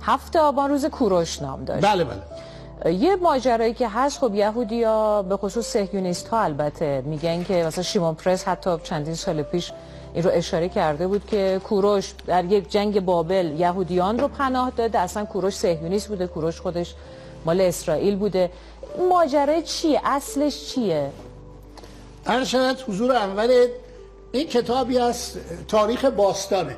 7 آبان روز کوروش نام داشت. بله بله. یه ماجرایی که هست، خب یهودی‌ها به خصوص صهیونیست‌ها البته میگن که مثلا شیمون پرس حتی چندین سال پیش این رو اشاره کرده بود که کوروش در یک جنگ بابل یهودیان رو پناه داده، اصلا کوروش صهیونیست بوده، کوروش خودش مال اسرائیل بوده. ماجرای چیه؟ اصلش چیه؟ عرض شود حضور اول، این کتابی از تاریخ باستانه،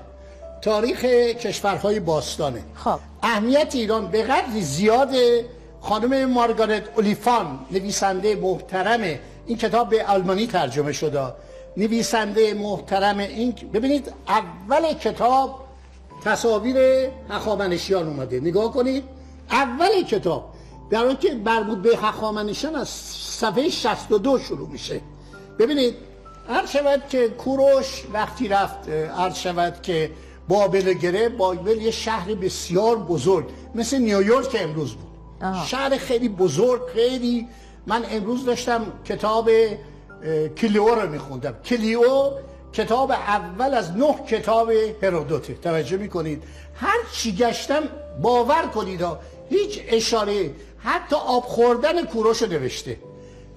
تاریخ کشورهای باستانه. خب اهمیت ایران به قدری زیاده. خانم مارگارت اولیفان نویسنده محترم این کتاب به آلمانی ترجمه شده، نویسنده محترم این، ببینید اول کتاب تصاویر هخامنشیان اومده، نگاه کنید اول کتاب، در حالی که مربوط به هخامنشیان از صفحه 62 شروع میشه. ببینید عرض شود که کوروش وقتی رفت، عرض شود که بابل گرفت. بابل یه شهر بسیار بزرگ مثل نیویورک امروز بود. شهر خیلی بزرگ، خیلی. من امروز داشتم کتاب کلیو رو میخوندم. کلیو کتاب اول از 9 کتاب هرودوته. توجه میکنید هر چی گشتم باور کنید هیچ اشاره، حتی آب خوردن کوروش رو نوشته.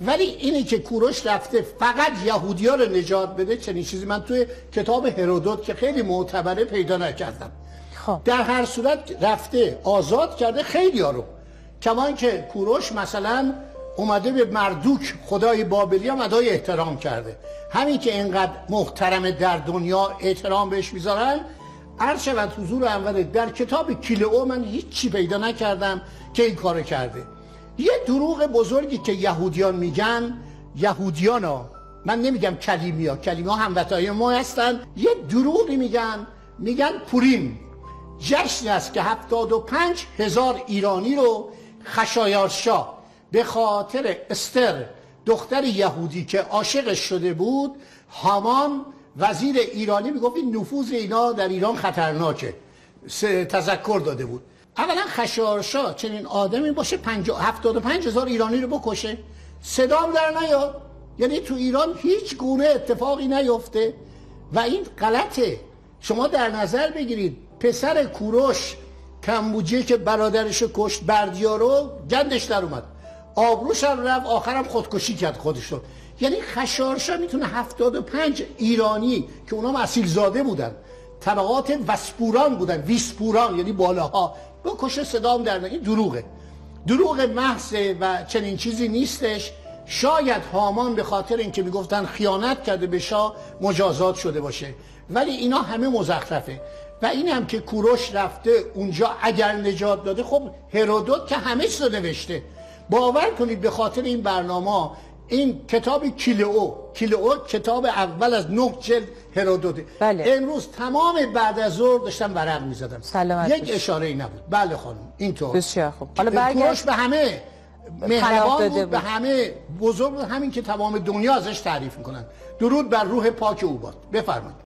ولی اینی که کوروش رفته فقط یهودی‌ها رو نجات بده، چنین چیزی من توی کتاب هرودوت که خیلی معتبره پیدا نکردم. خب در هر صورت رفته آزاد کرده خیلی‌ها رو. کما اینکه کوروش مثلا اومده به مردوک خدای بابلی هم ادای احترام کرده. همین که اینقدر محترم در دنیا احترام بهش میذارن. عرض شود حضور اول در کتاب کلیو من هیچ چی پیدا نکردم که این کارو کرده. یه دروغ بزرگی که یهودیان میگن، یهودیان ها، من نمیگم کلیمی ها هموطنای ما هستن، یه دروغی میگن پوریم جشنی است که 75,000 ایرانی رو خشایارشا به خاطر استر دختر یهودی که عاشقش شده بود، هامان وزیر ایرانی میگفت این نفوذ اینا در ایران خطرناکه، تذکر داده بود. اولا خشایارشا چنین آدمی باشه 75,000 ایرانی رو بکشه، صدام در نیاد، یعنی تو ایران هیچ گونه اتفاقی نیفته و این غلطه. شما در نظر بگیرید پسر کوروش کمبوجیه که برادرشو کشت، بردیارو، گندش در اومد، آبروش هم رفت، آخرم خودکشی کرد خودشو. یعنی خشایارشا میتونه 75 ایرانی که اونا اصیل زاده بودن، طبقات وسپوران بودن، ویسپوران یعنی بالاها، بکشه، صدام در نه. این دروغه، دروغ محضه و چنین چیزی نیستش. شاید هامان به خاطر اینکه میگفتن خیانت کرده به شاه مجازات شده باشه، ولی اینا همه مزخرفه. و این هم که کوروش رفته اونجا اگر نجات داده، خب هرودوت که همه چیز رو نوشته. باور کنید به خاطر این برنامه این کتاب کلیو کتاب اول از 9 جلد هرودوته. بله. امروز تمام بعد از ظهر داشتم ورق می‌زدم، یک اشاره ای نبود. بله خانم اینطور. بسیار خوب. حالا کوروش به همه مهربان بود، به همه بزرگ بود، همین که تمام دنیا ازش تعریف میکنن. درود بر روح پاک او باد. بفرمایید.